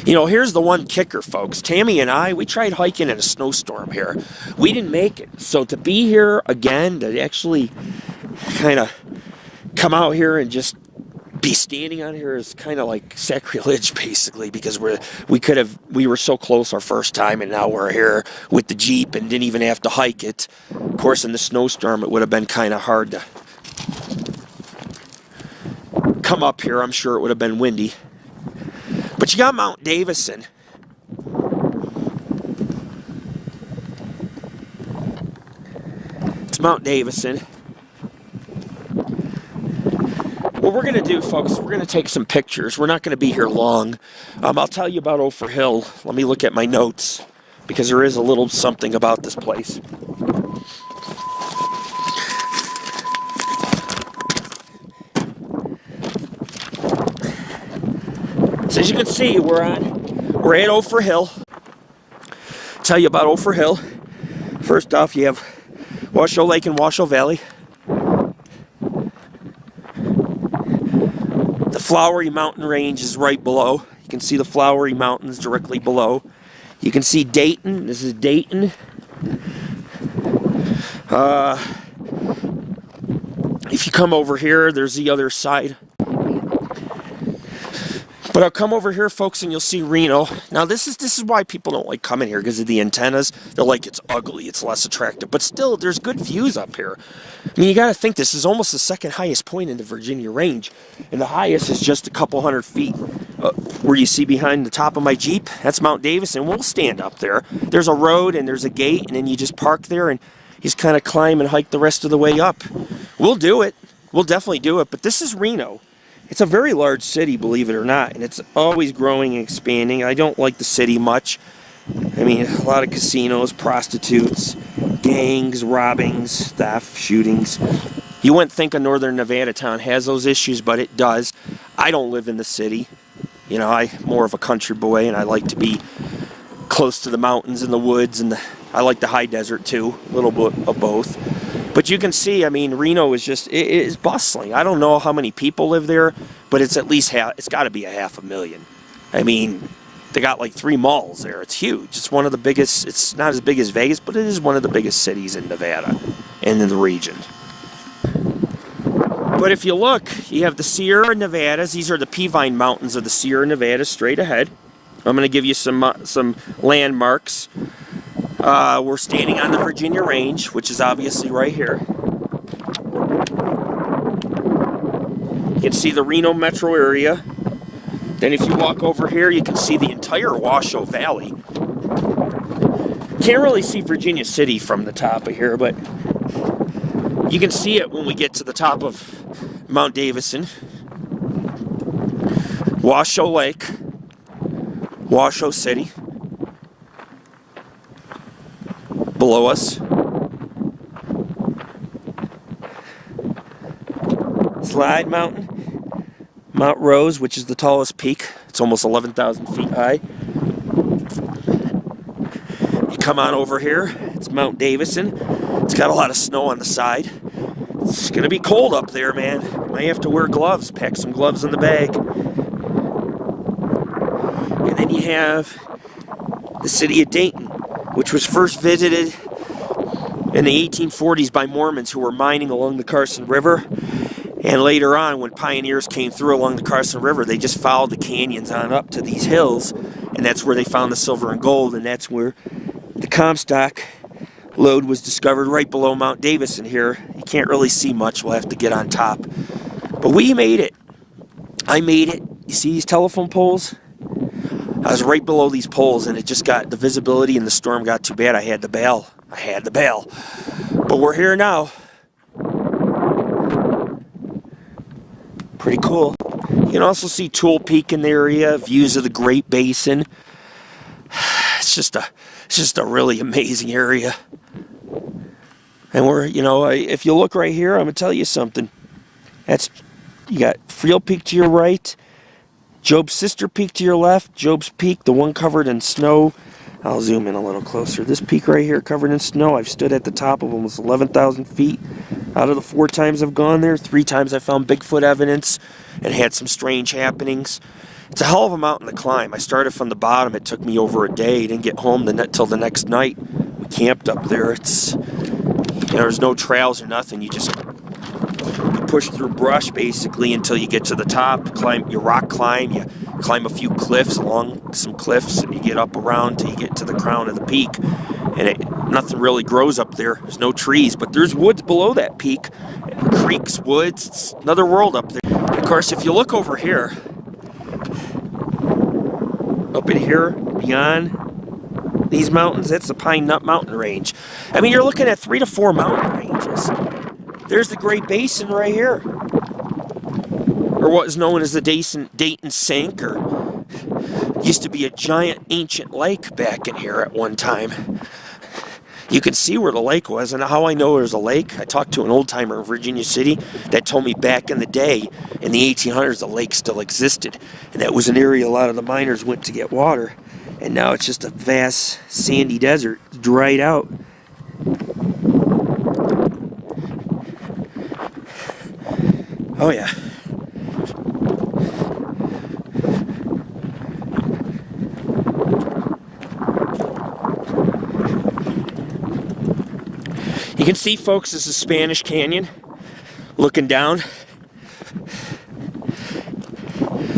You know, here's the one kicker, folks. Tammy and I, we tried hiking in a snowstorm here. We didn't make it. So to be here again, to actually kind of come out here and just be standing on here is kind of like sacrilege, basically, because we were so close our first time, and now we're here with the Jeep and didn't even have to hike it. Of course, in the snowstorm, it would have been kind of hard to come up here. I'm sure it would have been windy. But you got Mount Davidson. It's Mount Davidson. What we're going to do, folks, we're going to take some pictures. We're not going to be here long. I'll tell you about Ophir Hill. Let me look at my notes, because there is a little something about this place. So as you can see, we're at Ophir Hill. Tell you about Ophir Hill. First off, you have Washoe Lake and Washoe Valley. The Flowery Mountain Range is right below. You can see the Flowery Mountains directly below. You can see Dayton. This is Dayton. If you come over here, there's the other side. But I'll come over here, folks, and you'll see Reno. Now, this is why people don't like coming here, because of the antennas. They're like, it's ugly, it's less attractive. But still, there's good views up here. I mean, you got to think this is almost the second highest point in the Virginia range. And the highest is just a couple hundred feet. Where you see behind the top of my Jeep, that's Mount Davidson. We'll stand up there. There's a road and there's a gate, and then you just park there and you just kind of climb and hike the rest of the way up. We'll do it. We'll definitely do it. But this is Reno. It's a very large city, believe it or not, and it's always growing and expanding. I don't like the city much. I mean, a lot of casinos, prostitutes, gangs, robbings, theft, shootings. You wouldn't think a northern Nevada town has those issues, but it does. I don't live in the city. You know, I'm more of a country boy, and I like to be close to the mountains and the woods, and I like the high desert too, a little bit of both. But you can see, I mean, Reno is just, it is bustling. I don't know how many people live there, but it's at least it's got to be 500,000. I mean, they got like 3 malls there. It's huge. It's one of the biggest, it's not as big as Vegas, but it is one of the biggest cities in Nevada and in the region. But if you look, you have the Sierra Nevadas. These are the Peavine Mountains of the Sierra Nevadas straight ahead. I'm going to give you some landmarks. We're standing on the Virginia Range, which is obviously right here. You can see the Reno metro area. Then if you walk over here, you can see the entire Washoe Valley. Can't really see Virginia City from the top of here, but you can see it when we get to the top of Mount Davidson. Washoe Lake. Washoe City. Below us. Slide Mountain. Mount Rose, which is the tallest peak. It's almost 11,000 feet high. You come on over here. It's Mount Davidson. It's got a lot of snow on the side. It's going to be cold up there, man. Might have to wear gloves. Pack some gloves in the bag. And then you have the city of Dayton, which was first visited in the 1840s by Mormons who were mining along the Carson River. And later on, when pioneers came through along the Carson River, they just followed the canyons on up to these hills, and that's where they found the silver and gold, and that's where the Comstock lode was discovered, right below Mount Davidson here. You can't really see much. We'll have to get on top. But we made it. I made it. You see these telephone poles? I was right below these poles, and it just got, the visibility and the storm got too bad. I had to bail. But we're here now. Pretty cool. You can also see Tool Peak in the area, views of the Great Basin. It's just a really amazing area. And we're, you know, if you look right here, I'm gonna tell you something. You got Friel Peak to your right, Job's Sister Peak to your left, Job's Peak, the one covered in snow. I'll zoom in a little closer. This peak right here covered in snow. I've stood at the top of almost 11,000 feet. Out of the 4 times I've gone there, 3 times I found Bigfoot evidence and had some strange happenings. It's a hell of a mountain to climb. I started from the bottom. It took me over a day. Didn't get home till the next night. We camped up there. There's no trails or nothing. You push through brush basically until you get to the top. You rock climb. You climb a few cliffs, along some cliffs, and you get up around till you get to the crown of the peak. And nothing really grows up there. There's no trees, but there's woods below that peak. Creeks, woods. It's another world up there. And of course, if you look over here, up in here, beyond these mountains, that's the Pine Nut Mountain Range. I mean, you're looking at 3 to 4 mountain ranges. There's the Great Basin right here, or what is known as the Dayton Sink, or used to be a giant ancient lake back in here at one time. You can see where the lake was, and how I know there's a lake, I talked to an old timer in Virginia City that told me back in the day, in the 1800s, the lake still existed, and that was an area a lot of the miners went to get water, and now it's just a vast sandy desert, dried out. Oh yeah. You can see, folks, this is Spanish Canyon. Looking down.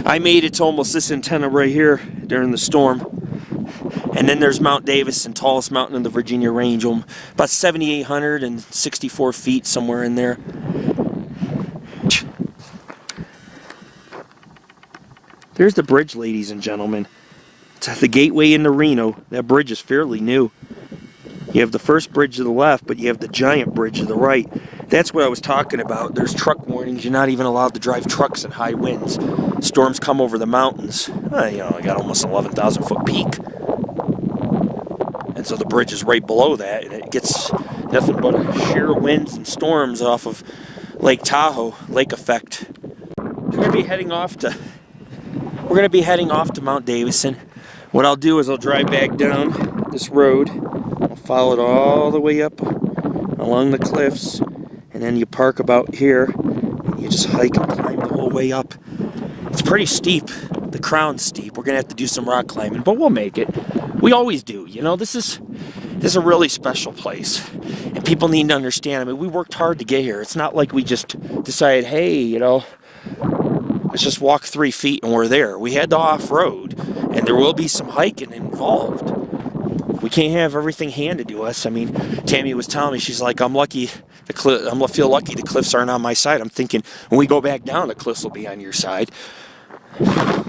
I made it to almost this antenna right here during the storm. And then there's Mount Davidson, tallest mountain in the Virginia Range, about 7,864 feet, somewhere in there. There's the bridge, ladies and gentlemen. It's at the gateway into Reno. That bridge is fairly new. You have the first bridge to the left, but you have the giant bridge to the right. That's what I was talking about. There's truck warnings. You're not even allowed to drive trucks in high winds. Storms come over the mountains. I got almost 11,000 foot peak. And so the bridge is right below that, and it gets nothing but sheer winds and storms off of Lake Tahoe, lake effect. We're going to be heading off to Mount Davidson. What I'll do is I'll drive back down this road. I'll follow it all the way up along the cliffs, and then you park about here, and you just hike and climb the whole way up. It's pretty steep. The crown's steep. We're gonna have to do some rock climbing, but we'll make it. We always do. This is a really special place, and people need to understand. I mean, we worked hard to get here. It's not like we just decided, hey, let's just walk 3 feet and we're there. We had to off-road, and there will be some hiking involved. We can't have everything handed to us. I mean, Tammy was telling me, she's like, I'm lucky. I feel lucky the cliffs aren't on my side. I'm thinking, when we go back down, the cliffs will be on your side. I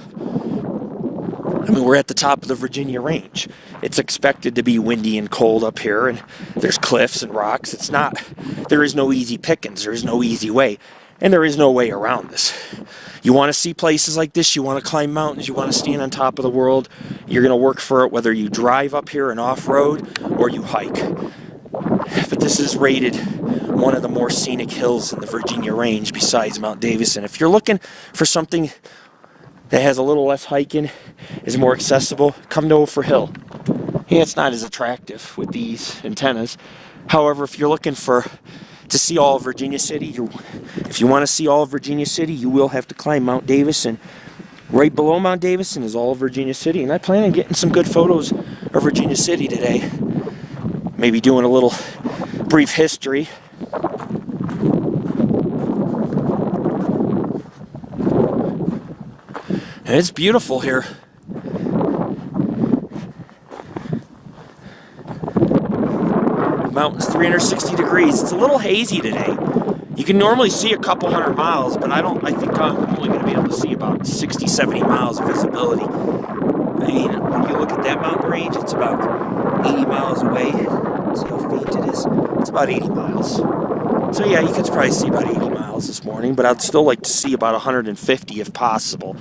mean, we're at the top of the Virginia Range. It's expected to be windy and cold up here, and there's cliffs and rocks. There is no easy pickings. There is no easy way, and there is no way around this. You want to see places like this, you want to climb mountains, you want to stand on top of the world, you're going to work for it whether you drive up here and off-road or you hike. But this is rated one of the more scenic hills in the Virginia Range besides Mount Davidson. If you're looking for something that has a little less hiking, is more accessible, come to Ophir Hill. Yeah, it's not as attractive with these antennas. However, if you're looking to see all of Virginia City, if you want to see all of Virginia City, you will have to climb Mount Davidson. Right below Mount Davidson is all of Virginia City, and I plan on getting some good photos of Virginia City today. Maybe doing a little brief history. And it's beautiful here. The mountain's 360 degrees. It's a little hazy today. You can normally see a couple 100 miles, but I think I'm only going to be able to see about 60, 70 miles of visibility. I mean, when you look at that mountain range, it's about 80 miles away. See how faint it is? It's about 80 miles. So yeah, you could probably see about 80 miles this morning, but I'd still like to see about 150 if possible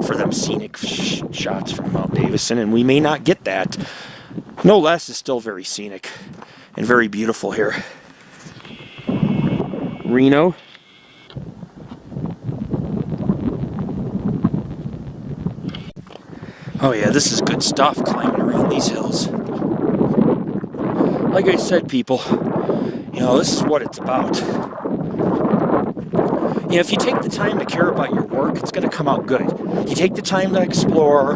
for them scenic shots from Mount Davidson, and we may not get that. No less is still very scenic and very beautiful here. Reno. Oh yeah, this is good stuff, climbing around these hills. Like I said, people, this is what it's about. if you take the time to care about your work, it's going to come out good. You take the time to explore,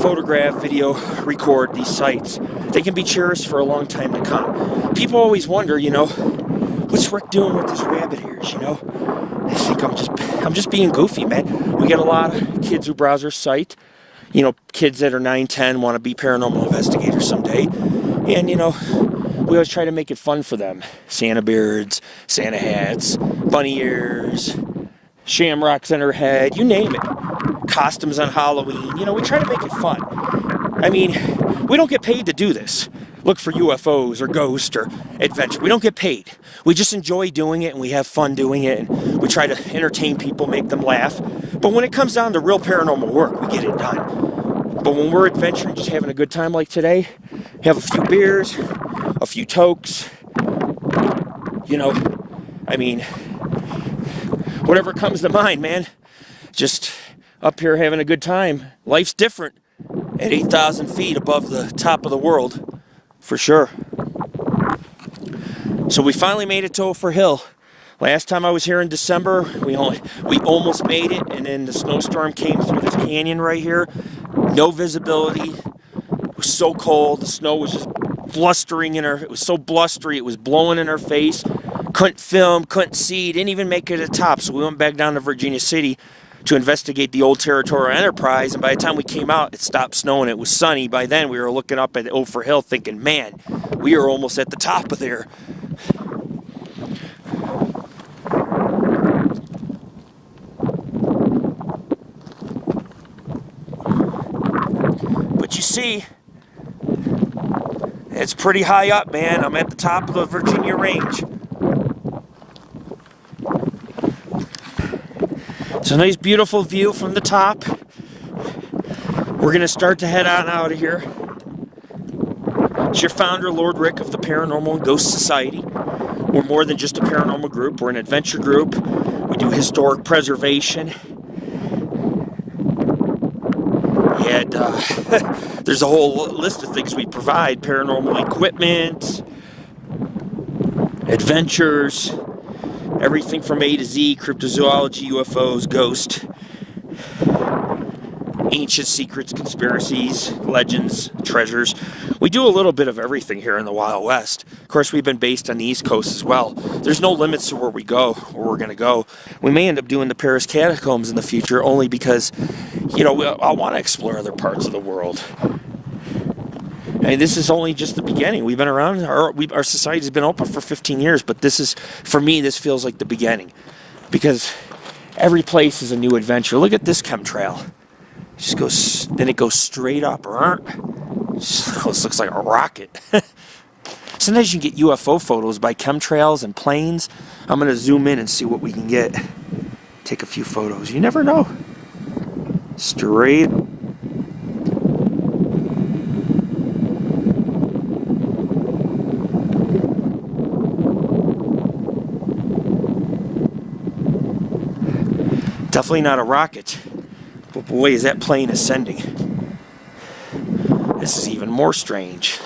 photograph, video, record these sites. They can be cherished for a long time to come. People always wonder, what's Rick doing with his rabbit ears, I think I'm just being goofy, man. We get a lot of kids who browse our site. Kids that are 9, 10 want to be paranormal investigators someday. And, we always try to make it fun for them. Santa beards, Santa hats, bunny ears, shamrocks on her head, you name it. Costumes on Halloween. We try to make it fun. I mean, we don't get paid to do this. Look for UFOs or ghosts or adventure. We don't get paid. We just enjoy doing it and we have fun doing it and we try to entertain people, make them laugh. But when it comes down to real paranormal work, we get it done. But when we're adventuring, just having a good time like today, have a few beers, a few tokes, whatever comes to mind, man. Just up here having a good time. Life's different at 8,000 feet above the top of the world, for sure. So we finally made it to Ophir Hill. Last time I was here in December, we almost made it, and then the snowstorm came through this canyon right here. No visibility. It was so cold. The snow was just blustering in her. It was so blustery. It was blowing in her face. Couldn't film, couldn't see. Didn't even make it to the top. So we went back down to Virginia City to investigate the old Territorial Enterprise. And by the time we came out, it stopped snowing. It was sunny. By then, we were looking up at Ophir Hill thinking, man, we are almost at the top of there. But you see, it's pretty high up, man. I'm at the top of the Virginia range. It's a nice, beautiful view from the top. We're going to start to head on out of here. It's your founder, Lord Rick of the Paranormal and Ghost Society. We're more than just a paranormal group. We're an adventure group. We do historic preservation. And there's a whole list of things we provide. Paranormal equipment, adventures, everything from A to Z, cryptozoology, UFOs, ghosts, ancient secrets, conspiracies, legends, treasures. We do a little bit of everything here in the Wild West. Of course, we've been based on the East Coast as well. There's no limits to where we go, where we're going to go. We may end up doing the Paris catacombs in the future only because, I want to explore other parts of the world. I mean, this is only just the beginning. We've been around, our society's been open for 15 years, but for me, this feels like the beginning. Because every place is a new adventure. Look at this chemtrail. Then it goes straight up. This looks like a rocket. Sometimes you can get UFO photos by chemtrails and planes. I'm going to zoom in and see what we can get. Take a few photos. You never know. Straight. Definitely not a rocket. But boy, is that plane ascending. This is even more strange.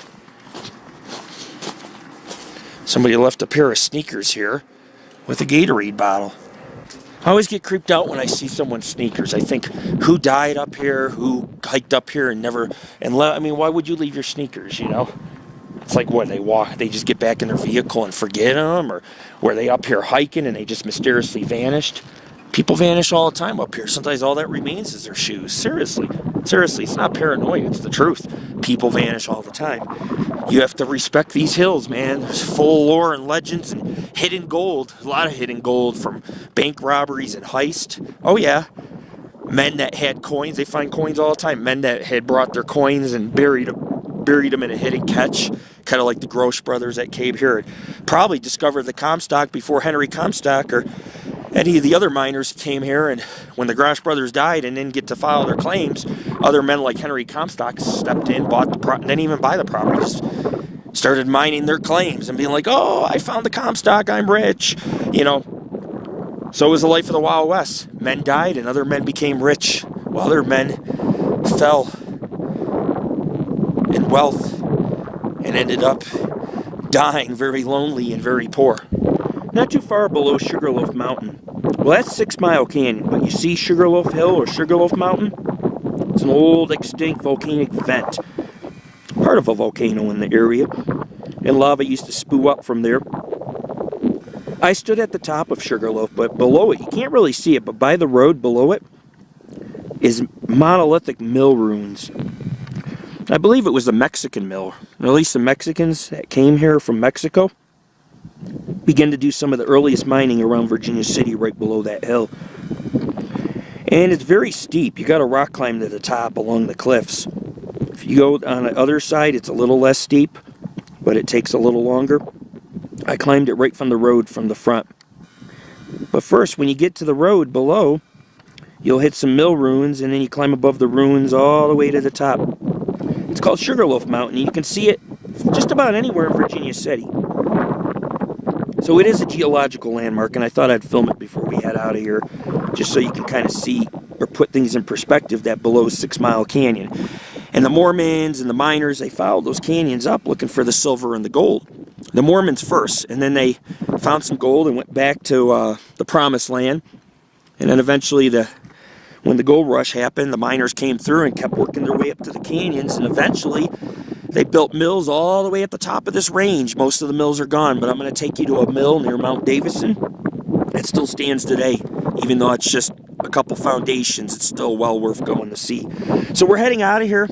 Somebody left a pair of sneakers here with a Gatorade bottle. I always get creeped out when I see someone's sneakers. I think, who died up here? Who hiked up here and never... why would you leave your sneakers, It's like, what, they just get back in their vehicle and forget them? Or were they up here hiking and they just mysteriously vanished? People vanish all the time up here. Sometimes all that remains is their shoes. Seriously, it's not paranoia, it's the truth. People vanish all the time. You have to respect these hills, man. There's full lore and legends and hidden gold. A lot of hidden gold from bank robberies and heist. Oh yeah. Men that had coins, they find coins all the time. Men that had brought their coins and buried them in a hidden catch. Kind of like the Grosh brothers at Cape Herod. Probably discovered the Comstock before Henry Comstock or any of the other miners came here, and when the Grosh brothers died and didn't get to file their claims, other men like Henry Comstock stepped in, bought the didn't even buy the property, just started mining their claims and being like, oh, I found the Comstock, I'm rich, So was the life of the Wild West. Men died and other men became rich, while other men fell in wealth and ended up dying very lonely and very poor. Not too far below Sugarloaf Mountain, Well, that's 6 Mile Canyon, but you see Sugarloaf Hill or Sugarloaf Mountain? It's an old extinct volcanic vent. Part of a volcano in the area. And lava used to spew up from there. I stood at the top of Sugarloaf, but below it, you can't really see it, but by the road below it is monolithic mill ruins. I believe it was a Mexican mill, or at least the Mexicans that came here from Mexico began to do some of the earliest mining around Virginia City right below that hill. And it's very steep. You got to rock climb to the top along the cliffs. If you go on the other side, it's a little less steep, but it takes a little longer. I climbed it right from the road from the front. But first, when you get to the road below, you'll hit some mill ruins, and then you climb above the ruins all the way to the top. It's called Sugarloaf Mountain, and you can see it just about anywhere in Virginia City. So it is a geological landmark, and I thought I'd film it before we head out of here, just so you can kind of see or put things in perspective that below 6 Mile Canyon. And the Mormons and the miners, they followed those canyons up looking for the silver and the gold. The Mormons first, and then they found some gold and went back to the Promised Land. And then eventually, when the gold rush happened, the miners came through and kept working their way up to the canyons, and eventually they built mills all the way at the top of this range. Most of the mills are gone, but I'm going to take you to a mill near Mount Davidson. It still stands today, even though it's just a couple foundations. It's still well worth going to see. So we're heading out of here.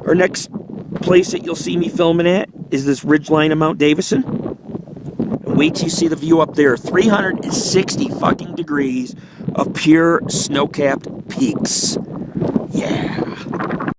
Our next place that you'll see me filming at is this ridgeline of Mount Davidson. And wait till you see the view up there. 360 fucking degrees of pure snow-capped peaks. Yeah.